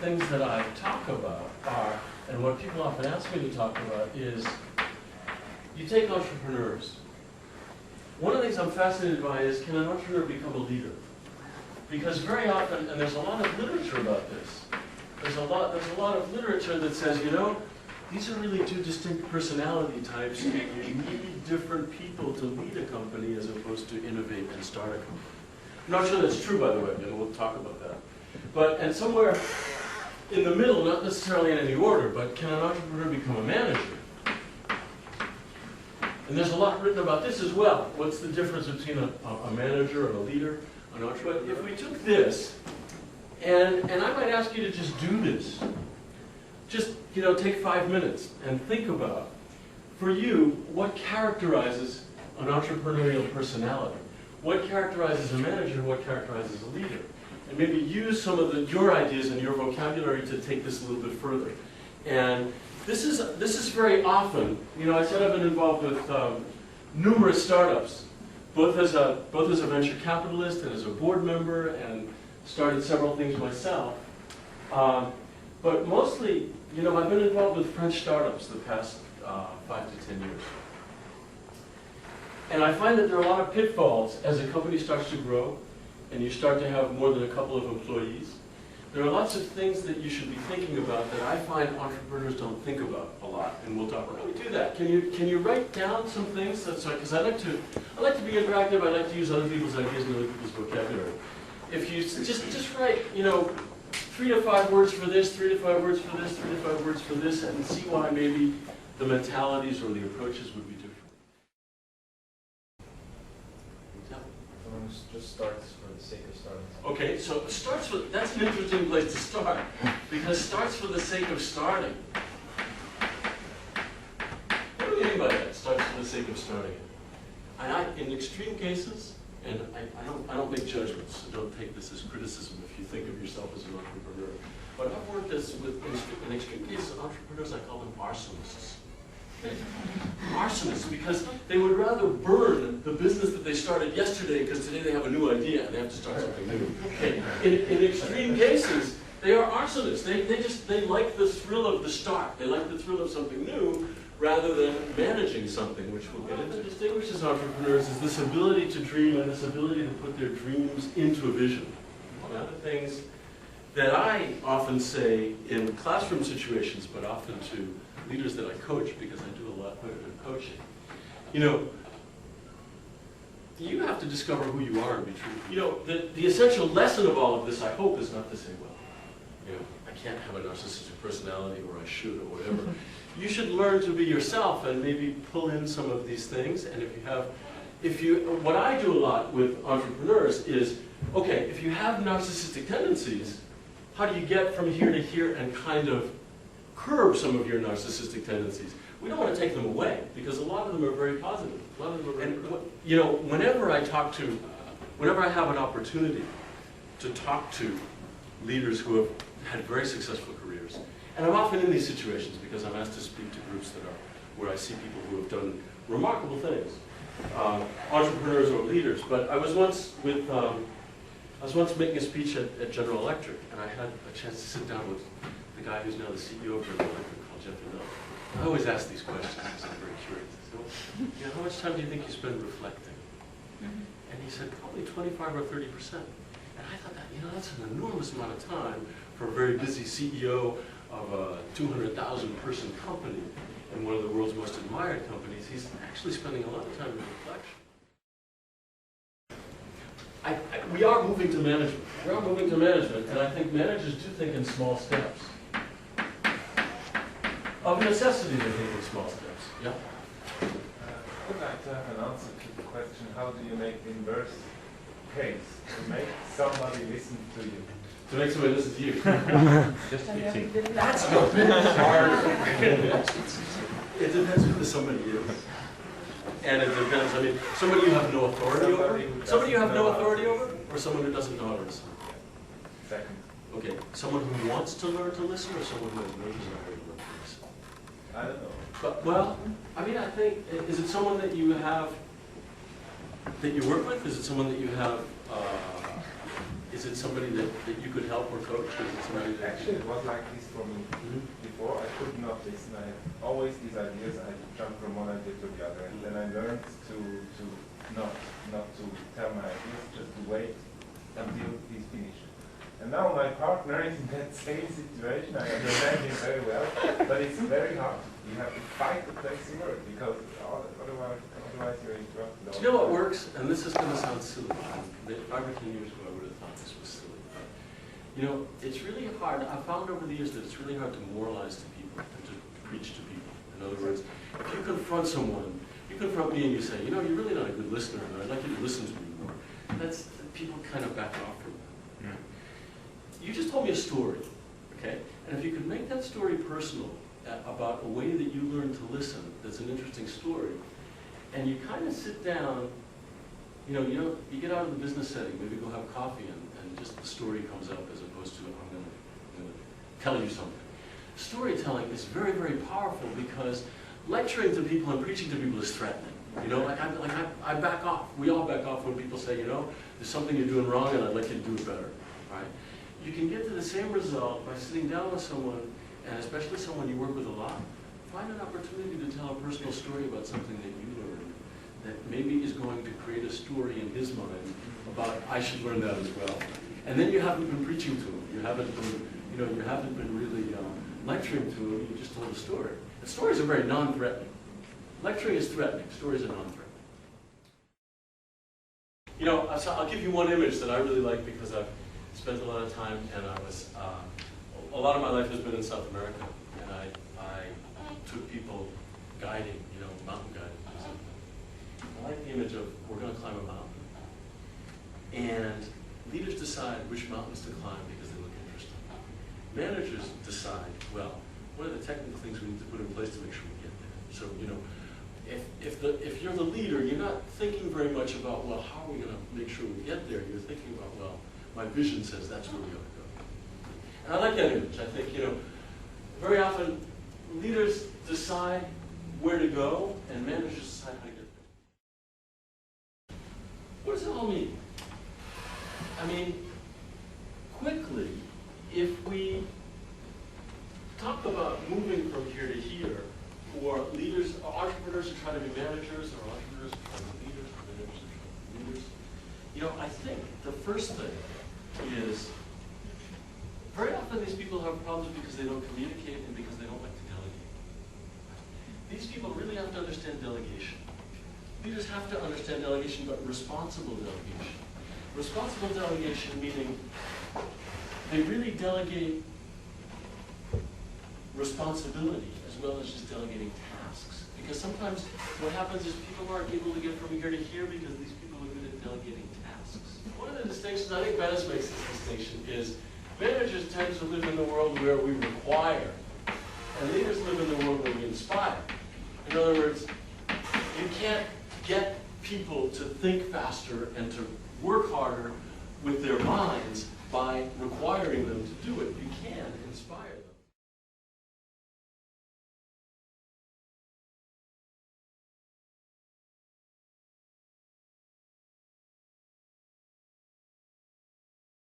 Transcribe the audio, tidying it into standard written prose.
things that I talk about are, and what people often ask me to talk about is, you take entrepreneurs. One of the things I'm fascinated by is, can an entrepreneur become a leader? Because very often, and there's a lot of literature about this, there's a lot of literature that says, you know, these are really two distinct personality types, and you need different people to lead a company as opposed to innovate and start a company. I'm not sure that's true, by the way, and we'll talk about that. But, and somewhere in the middle, not necessarily in any order, but can an entrepreneur become a manager? And there's a lot written about this as well. What's the difference between a manager and a leader, an entrepreneur? If we took this, and I might ask you to just do this, just, you know, take 5 minutes and think about, for you, what characterizes an entrepreneurial personality? What characterizes a manager? What characterizes a leader? And maybe use some of your ideas and your vocabulary to take this a little bit further. And this is very often, you know, I said I've been involved with numerous startups, both as a venture capitalist and as a board member, and started several things myself. But mostly, you know, I've been involved with French startups the past 5 to 10 years. And I find that there are a lot of pitfalls as a company starts to grow and you start to have more than a couple of employees. There are lots of things that you should be thinking about that I find entrepreneurs don't think about a lot, and we'll talk about how we do that. Can you write down some things? Because I like to be interactive. I like to use other people's ideas and other people's vocabulary. If you just write, you know, 3 to 5 words for this, 3 to 5 words for this, 3 to 5 words for this, and see why maybe the mentalities or the approaches would be different. Just starts for the sake of starting. Okay, so starts for, that's an interesting place to start, because starts for the sake of starting. What do you mean by that? Starts for the sake of starting it. And in extreme cases, and I don't make judgments, so don't take this as criticism if you think of yourself as an entrepreneur. But I've worked in extreme cases, entrepreneurs, I call them arsonists. Arsonists, because they would rather burn the business that they started yesterday because today they have a new idea and they have to start something new. Okay. In extreme cases, they are arsonists. They like the thrill of the start. They like the thrill of something new rather than managing something, which we'll get into. What distinguishes entrepreneurs is this ability to dream and this ability to put their dreams into a vision. One of the things that I often say in classroom situations, but often to leaders that I coach, because I do a lot of coaching. You know, you have to discover who you are and be true. You know, the essential lesson of all of this, I hope, is not to say, well, you know, I can't have a narcissistic personality, or I should, or whatever. You should learn to be yourself and maybe pull in some of these things. And what I do a lot with entrepreneurs is, okay, if you have narcissistic tendencies, how do you get from here to here and kind of curb some of your narcissistic tendencies? We don't want to take them away, because a lot of them are very positive. A lot of them are very you know, whenever I have an opportunity to talk to leaders who have had very successful careers, and I'm often in these situations because I'm asked to speak to groups where I see people who have done remarkable things, entrepreneurs or leaders. But I was once making a speech at General Electric, and I had a chance to sit down with the guy who's now the CEO of General Electric, called Jeff. I always ask these questions because I'm very curious. So, you know, how much time do you think you spend reflecting? And he said, probably 25 or 30%. And I thought that, you know, that's an enormous amount of time for a very busy CEO of a 200,000 person company and one of the world's most admired companies. He's actually spending a lot of time in reflection. We are moving to management. We are moving to management, and I think managers do think in small steps. Of necessity, they think in small steps. Yeah? I'd like to have an answer to the question, how do you make the inverse case? To make somebody listen to you. To make somebody listen to you. Just teaching. That's a bit hard. It depends who the somebody is. And it depends, I mean, somebody you have no authority over? Somebody you have no authority over? Or someone who doesn't know how to listen? Second. Okay, someone who wants to learn to listen, or someone who has no desire to learn to listen? I don't know. But, well, I mean, I think, is it someone that you have, that you work with? Is it someone that you have, Is it somebody that you could help or coach? Is it somebody that... Actually, it was like this for me. Before, I could not listen. I had always these ideas. I had to jump from one idea to the other. And then I learned to not to tell my ideas, just to wait until he's finished. And now my partner is in that same situation. I understand him very well, but it's very hard. You have to fight the place you work, because otherwise you're interrupted. Do you know what works? And this is going to sound silly. 5 or 10 years ago, I would have thought this was silly. But, you know, it's really hard. I've found over the years that it's really hard to moralize to people and to preach to people. In other words, if you confront someone, you confront me and you say, you know, you're really not a good listener, and I'd like you to listen to me more. People kind of back off from that. Right? You just told me a story, okay? And if you could make that story personal about a way that you learn to listen, that's an interesting story, and you kind of sit down, you get out of the business setting, maybe go have coffee, and just the story comes up as opposed to, I'm going to tell you something. Storytelling is very, very powerful because lecturing to people and preaching to people is threatening. I back off. We all back off when people say, there's something you're doing wrong and I'd like you to do it better, right? You can get to the same result by sitting down with someone, and especially someone you work with a lot. Find an opportunity to tell a personal story about something that you learned that maybe is going to create a story in his mind about, I should learn that as well. And then you haven't been preaching to him. You haven't been really lecturing to him. You just told a story. And stories are very non-threatening. Lecturing is threatening. Stories are non-threatening. I'll give you one image that I really like because I've spent a lot of time, and a lot of my life has been in South America, and I took people guiding, mountain guiding. I like the image of, we're going to climb a mountain, and leaders decide which mountains to climb because they look interesting. Managers decide, well, what are the technical things we need to put in place to make sure we get there? So, if you're the leader, you're not thinking very much about, well, how are we going to make sure we get there? You're thinking about, well, my vision says that's where we ought to go. And I like that image. I think, very often leaders decide where to go and managers decide how to get there. What does it all mean? I mean, quickly, if we talk about moving from here to here, for leaders, entrepreneurs who try to be managers, or entrepreneurs who try to be leaders, or managers who try to be leaders, I think the first thing is, very often these people have problems because they don't communicate and because they don't like to delegate. These people really have to understand delegation. Leaders have to understand delegation, but responsible delegation. Responsible delegation meaning they really delegate responsibility as well as just delegating tasks. Because sometimes what happens is people aren't able to get from here to here because these people are good at delegating tasks. One of the distinctions, I think Venice makes this distinction, is managers tend to live in the world where we require, and leaders live in the world where we inspire. In other words, you can't get people to think faster and to work harder with their minds by requiring them to do it. You can inspire them.